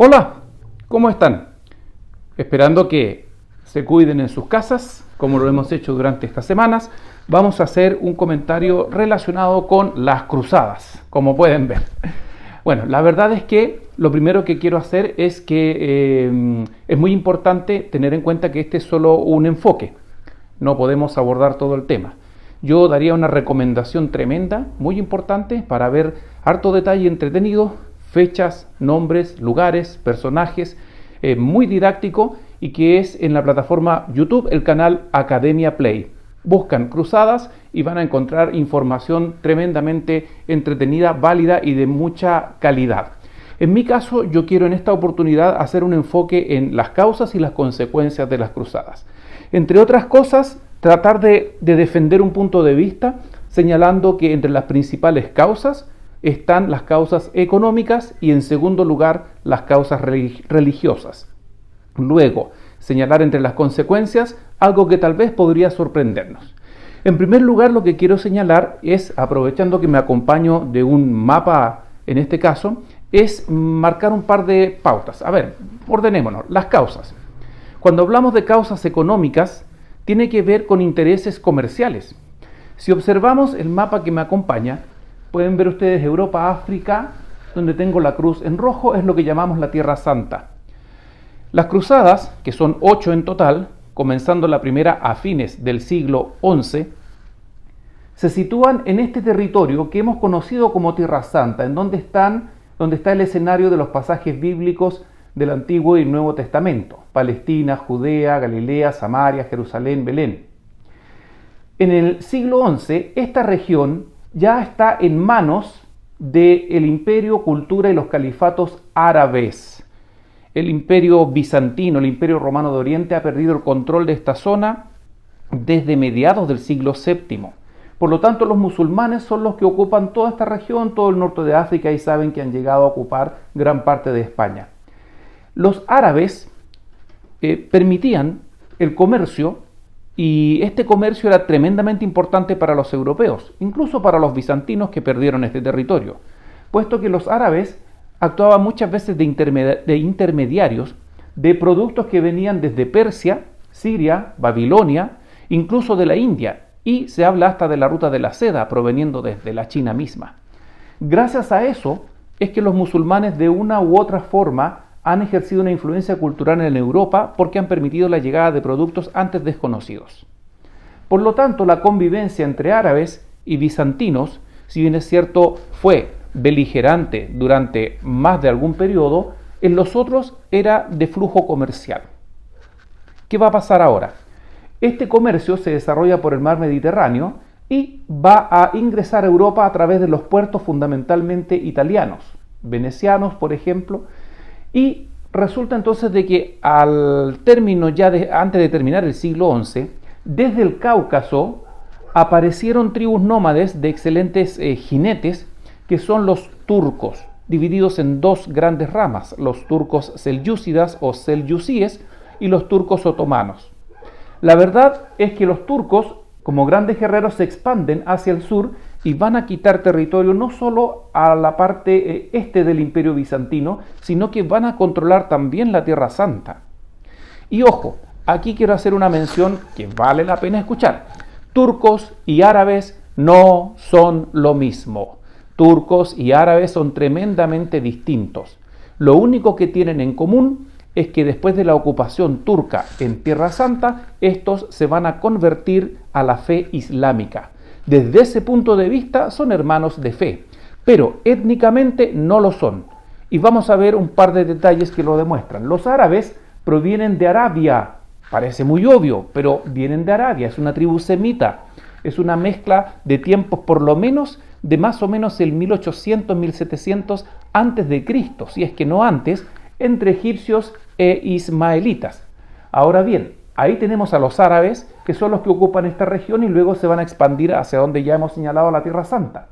Hola, ¿cómo están? Esperando que se cuiden en sus casas, como lo hemos hecho durante estas semanas, vamos a hacer un comentario relacionado con las cruzadas, como pueden ver. Bueno, la verdad es que lo primero que quiero hacer es que es muy importante tener en cuenta que este es solo un enfoque, no podemos abordar todo el tema. Yo daría una recomendación tremenda, muy importante, para ver harto detalle entretenido, fechas, nombres, lugares, personajes, muy didáctico y que es en la plataforma YouTube, el canal Academia Play. Buscan cruzadas y van a encontrar información tremendamente entretenida, válida y de mucha calidad. En mi caso, yo quiero en esta oportunidad hacer un enfoque en las causas y las consecuencias de las cruzadas. Entre otras cosas, tratar de defender un punto de vista señalando que entre las principales causas están las causas económicas y en segundo lugar las causas religiosas. Luego, señalar entre las consecuencias algo que tal vez podría sorprendernos. En primer lugar, lo que quiero señalar es, aprovechando que me acompaño de un mapa en este caso, es marcar un par de pautas. A ver, ordenémonos. Las causas. Cuando hablamos de causas económicas, tiene que ver con intereses comerciales. Si observamos el mapa que me acompaña, pueden ver ustedes Europa, África, donde tengo la cruz en rojo, es lo que llamamos la Tierra Santa. Las cruzadas, que son 8 en total, comenzando la primera a fines del siglo XI, se sitúan en este territorio que hemos conocido como Tierra Santa, en donde está el escenario de los pasajes bíblicos del Antiguo y Nuevo Testamento: Palestina, Judea, Galilea, Samaria, Jerusalén, Belén. En el siglo XI, esta región ya está en manos del imperio, cultura y los califatos árabes. El imperio bizantino, el imperio romano de Oriente, ha perdido el control de esta zona desde mediados del siglo VII. Por lo tanto, los musulmanes son los que ocupan toda esta región, todo el norte de África, y saben que han llegado a ocupar gran parte de España. Los árabes permitían el comercio, y este comercio era tremendamente importante para los europeos, incluso para los bizantinos que perdieron este territorio, puesto que los árabes actuaban muchas veces de intermediarios de productos que venían desde Persia, Siria, Babilonia, incluso de la India, y se habla hasta de la ruta de la seda proveniendo desde la China misma. Gracias a eso es que los musulmanes de una u otra forma han ejercido una influencia cultural en Europa porque han permitido la llegada de productos antes desconocidos. Por lo tanto, la convivencia entre árabes y bizantinos, si bien es cierto, fue beligerante durante más de algún periodo, en los otros era de flujo comercial. ¿Qué va a pasar ahora? Este comercio se desarrolla por el mar Mediterráneo y va a ingresar a Europa a través de los puertos fundamentalmente italianos, venecianos, por ejemplo, y resulta entonces de que al término antes de terminar el siglo XI, desde el Cáucaso aparecieron tribus nómades de excelentes jinetes, que son los turcos, divididos en dos grandes ramas: los turcos selyúcidas o selyusíes y los turcos otomanos. La verdad es que los turcos, como grandes guerreros, se expanden hacia el sur y van a quitar territorio no solo a la parte este del Imperio Bizantino, sino que van a controlar también la Tierra Santa. Y ojo, aquí quiero hacer una mención que vale la pena escuchar. Turcos y árabes no son lo mismo. Turcos y árabes son tremendamente distintos. Lo único que tienen en común es que después de la ocupación turca en Tierra Santa, estos se van a convertir a la fe islámica. Desde ese punto de vista son hermanos de fe, pero étnicamente no lo son. Y vamos a ver un par de detalles que lo demuestran. Los árabes provienen de Arabia, parece muy obvio, pero vienen de Arabia, es una tribu semita, es una mezcla de tiempos por lo menos de más o menos el 1800-1700 antes de Cristo, si es que no antes, entre egipcios e ismaelitas. Ahora bien, ahí tenemos a los árabes, que son los que ocupan esta región y luego se van a expandir hacia donde ya hemos señalado, la Tierra Santa.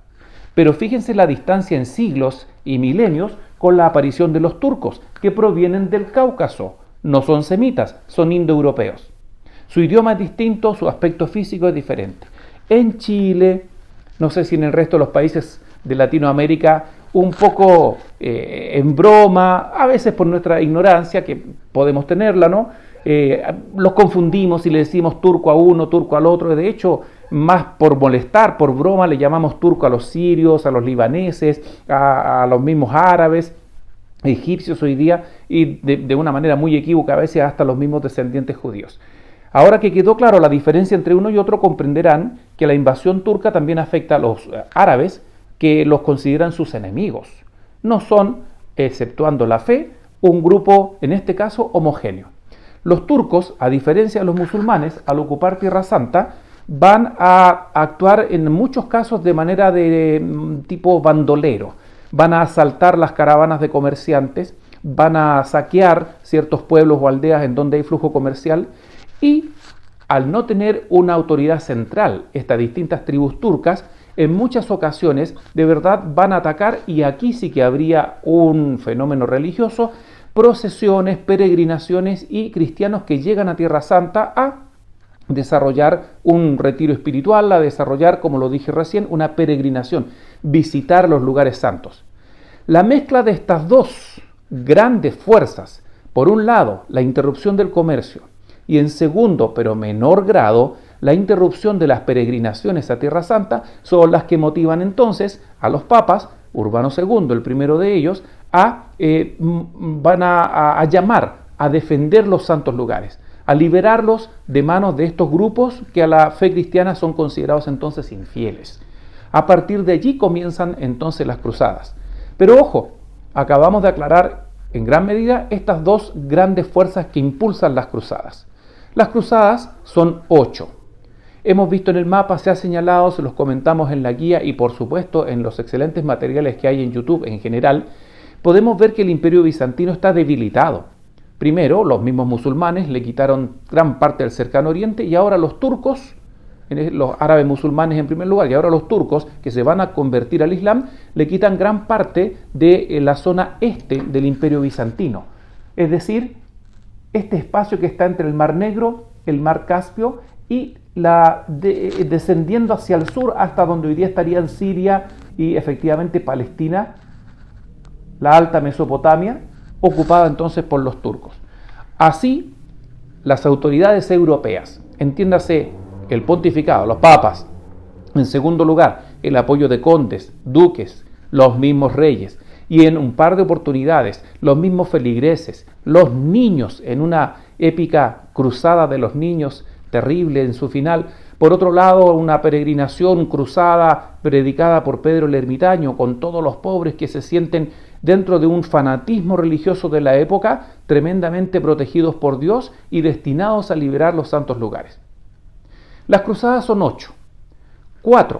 Pero fíjense la distancia en siglos y milenios con la aparición de los turcos, que provienen del Cáucaso. No son semitas, son indoeuropeos. Su idioma es distinto, su aspecto físico es diferente. En Chile, no sé si en el resto de los países de Latinoamérica un poco en broma, a veces por nuestra ignorancia, que podemos tenerla, ¿no? Los confundimos y le decimos turco a uno, turco al otro. De hecho, más por molestar, por broma, le llamamos turco a los sirios, a los libaneses, a los mismos árabes, egipcios hoy día, y de una manera muy equívoca, a veces hasta los mismos descendientes judíos. Ahora que quedó claro la diferencia entre uno y otro, comprenderán que la invasión turca también afecta a los árabes, que los consideran sus enemigos. No son, exceptuando la fe, un grupo, en este caso, homogéneo. Los turcos, a diferencia de los musulmanes, al ocupar Tierra Santa, van a actuar en muchos casos de manera de tipo bandolero. Van a asaltar las caravanas de comerciantes, van a saquear ciertos pueblos o aldeas en donde hay flujo comercial, y al no tener una autoridad central, estas distintas tribus turcas, en muchas ocasiones de verdad van a atacar, y aquí sí que habría un fenómeno religioso, procesiones, peregrinaciones y cristianos que llegan a Tierra Santa a desarrollar un retiro espiritual, a desarrollar, como lo dije recién, una peregrinación, visitar los lugares santos. La mezcla de estas dos grandes fuerzas, por un lado, la interrupción del comercio, y en segundo, pero menor grado, la interrupción de las peregrinaciones a Tierra Santa, son las que motivan entonces a los papas, Urbano II, el primero de ellos, van a llamar a defender los santos lugares, a liberarlos de manos de estos grupos que a la fe cristiana son considerados entonces infieles. A partir de allí comienzan entonces las cruzadas. Pero ojo, acabamos de aclarar en gran medida estas dos grandes fuerzas que impulsan las cruzadas. Las cruzadas son 8. Hemos visto en el mapa, se ha señalado, se los comentamos en la guía y por supuesto en los excelentes materiales que hay en YouTube en general, podemos ver que el Imperio Bizantino está debilitado. Primero, los mismos musulmanes le quitaron gran parte del cercano oriente, y ahora los turcos, los árabes musulmanes en primer lugar, y ahora los turcos, que se van a convertir al Islam, le quitan gran parte de la zona este del Imperio Bizantino. Es decir, este espacio que está entre el Mar Negro, el Mar Caspio y descendiendo hacia el sur hasta donde hoy día estarían Siria y efectivamente Palestina, la Alta Mesopotamia, ocupada entonces por los turcos. Así, las autoridades europeas, entiéndase el pontificado, los papas, en segundo lugar, el apoyo de condes, duques, los mismos reyes, y en un par de oportunidades, los mismos feligreses, los niños, en una épica cruzada de los niños terrible en su final. Por otro lado, una peregrinación cruzada predicada por Pedro el Ermitaño, con todos los pobres que se sienten dentro de un fanatismo religioso de la época, tremendamente protegidos por Dios y destinados a liberar los santos lugares. Las cruzadas son 8.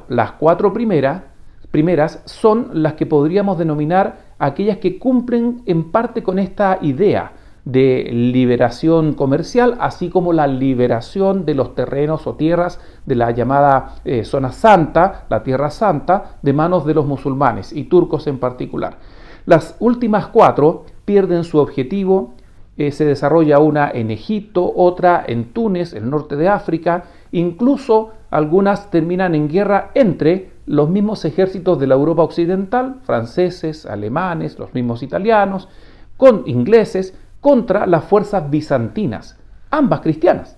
Las 4 primeras son las que podríamos denominar aquellas que cumplen en parte con esta idea de liberación comercial, así como la liberación de los terrenos o tierras de la llamada zona santa, la Tierra Santa, de manos de los musulmanes y turcos en particular. Las últimas 4 pierden su objetivo, se desarrolla una en Egipto, otra en Túnez, el norte de África, incluso algunas terminan en guerra entre los mismos ejércitos de la Europa occidental, franceses, alemanes, los mismos italianos, con ingleses, contra las fuerzas bizantinas, ambas cristianas.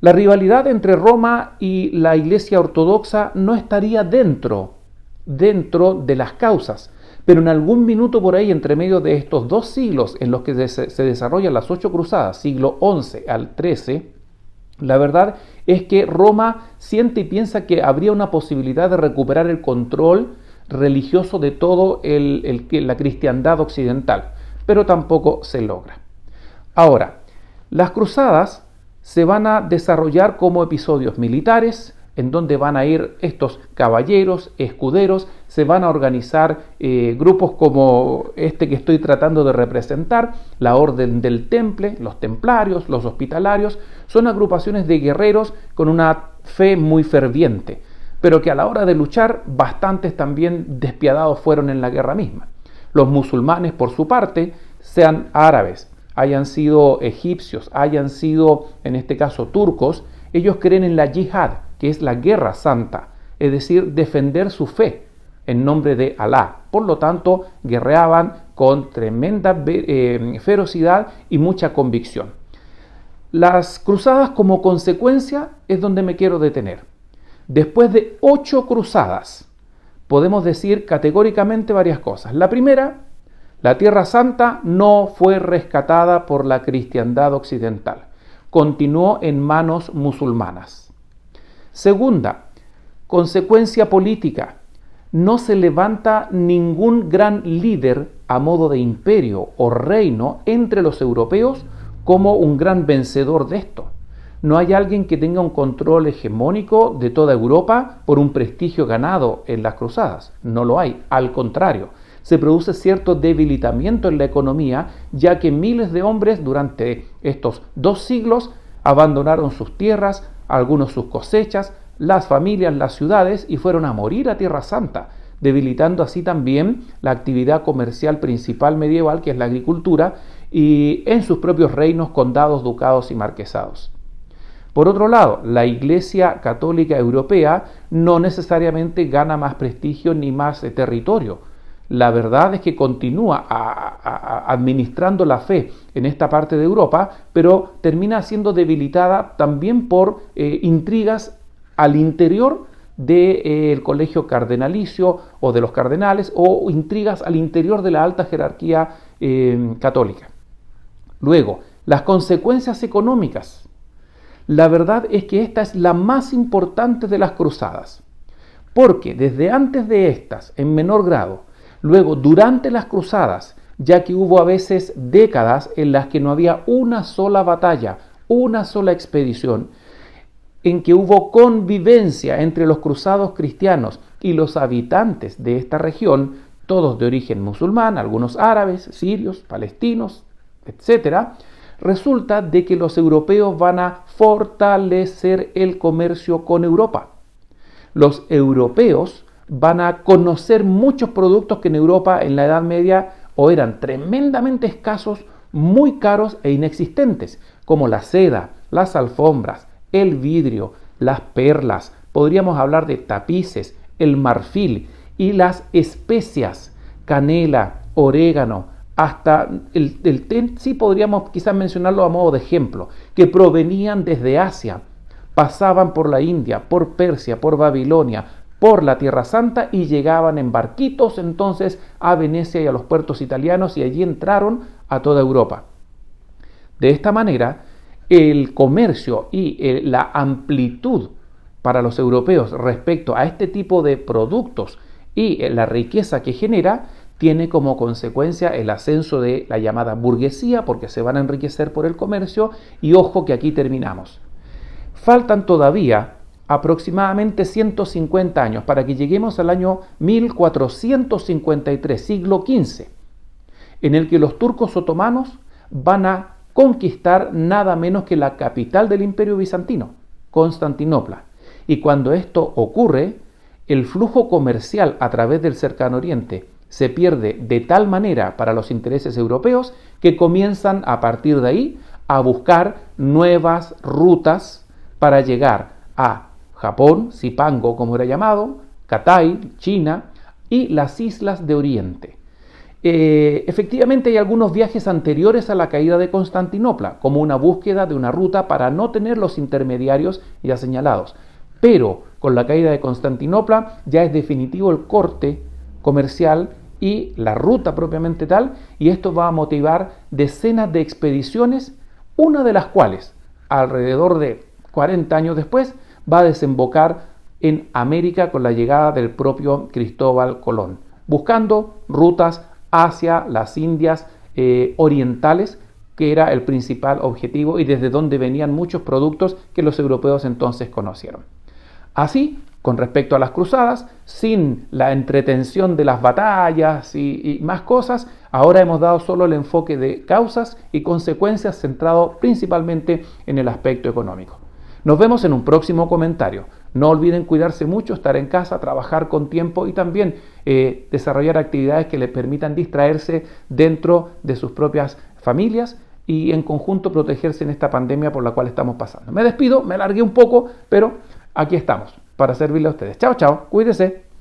La rivalidad entre Roma y la Iglesia ortodoxa no estaría dentro de las causas, pero en algún minuto por ahí, entre medio de estos 2 siglos en los que se desarrollan las 8 cruzadas, siglo XI al XIII, la verdad es que Roma siente y piensa que habría una posibilidad de recuperar el control religioso de todo la cristiandad occidental, pero tampoco se logra. Ahora, las cruzadas se van a desarrollar como episodios militares, en donde van a ir estos caballeros, escuderos, se van a organizar grupos como este que estoy tratando de representar, la Orden del Temple, los templarios, los hospitalarios, son agrupaciones de guerreros con una fe muy ferviente, pero que a la hora de luchar, bastantes también despiadados fueron en la guerra misma. Los musulmanes, por su parte, sean árabes, hayan sido egipcios, hayan sido, en este caso, turcos, ellos creen en la yihad, que es la guerra santa, es decir, defender su fe. en nombre de Alá. Por lo tanto, guerreaban con tremenda ferocidad y mucha convicción. Las cruzadas como consecuencia es donde me quiero detener. Después de 8 cruzadas, podemos decir categóricamente varias cosas. La primera, la Tierra Santa no fue rescatada por la cristiandad occidental. Continuó en manos musulmanas. Segunda, consecuencia política. No se levanta ningún gran líder a modo de imperio o reino entre los europeos como un gran vencedor de esto. No hay alguien que tenga un control hegemónico de toda Europa por un prestigio ganado en las cruzadas. No lo hay. Al contrario, se produce cierto debilitamiento en la economía, ya que miles de hombres durante estos 2 siglos abandonaron sus tierras, algunos sus cosechas, las familias, las ciudades y fueron a morir a Tierra Santa, debilitando así también la actividad comercial principal medieval, que es la agricultura, y en sus propios reinos, condados, ducados y marquesados. Por otro lado, la Iglesia Católica Europea no necesariamente gana más prestigio ni más territorio. La verdad es que continúa administrando la fe en esta parte de Europa, pero termina siendo debilitada también por intrigas al interior del colegio cardenalicio o de los cardenales, o intrigas al interior de la alta jerarquía católica. Luego, las consecuencias económicas. La verdad es que esta es la más importante de las cruzadas, porque desde antes de estas, en menor grado, luego durante las cruzadas, ya que hubo a veces décadas en las que no había una sola batalla, una sola expedición, en que hubo convivencia entre los cruzados cristianos y los habitantes de esta región, todos de origen musulmán, algunos árabes, sirios, palestinos, etc., resulta de que los europeos van a fortalecer el comercio con Europa. Los europeos van a conocer muchos productos que en Europa en la Edad Media o eran tremendamente escasos, muy caros e inexistentes, como la seda, las alfombras, el vidrio, las perlas, podríamos hablar de tapices, el marfil y las especias, canela, orégano, hasta el té, sí podríamos quizás mencionarlo a modo de ejemplo, que provenían desde Asia, pasaban por la India, por Persia, por Babilonia, por la Tierra Santa y llegaban en barquitos entonces a Venecia y a los puertos italianos y allí entraron a toda Europa. De esta manera, el comercio y la amplitud para los europeos respecto a este tipo de productos y la riqueza que genera tiene como consecuencia el ascenso de la llamada burguesía, porque se van a enriquecer por el comercio, y ojo que aquí terminamos. Faltan todavía aproximadamente 150 años para que lleguemos al año 1453, siglo XV, en el que los turcos otomanos van a conquistar nada menos que la capital del Imperio Bizantino, Constantinopla. Y cuando esto ocurre, el flujo comercial a través del Cercano Oriente se pierde de tal manera para los intereses europeos que comienzan a partir de ahí a buscar nuevas rutas para llegar a Japón, Zipango como era llamado, Cathay, China y las islas de Oriente. Efectivamente hay algunos viajes anteriores a la caída de Constantinopla, como una búsqueda de una ruta para no tener los intermediarios ya señalados. Pero con la caída de Constantinopla ya es definitivo el corte comercial y la ruta propiamente tal, y esto va a motivar decenas de expediciones, una de las cuales, alrededor de 40 años después, va a desembocar en América con la llegada del propio Cristóbal Colón, buscando rutas hacia las Indias orientales, que era el principal objetivo y desde donde venían muchos productos que los europeos entonces conocieron. Así, con respecto a las cruzadas, sin la entretención de las batallas y más cosas, ahora hemos dado solo el enfoque de causas y consecuencias centrado principalmente en el aspecto económico. Nos vemos en un próximo comentario. No olviden cuidarse mucho, estar en casa, trabajar con tiempo y también desarrollar actividades que les permitan distraerse dentro de sus propias familias y en conjunto protegerse en esta pandemia por la cual estamos pasando. Me despido, me alargué un poco, pero aquí estamos para servirle a ustedes. Chao, chao, cuídese.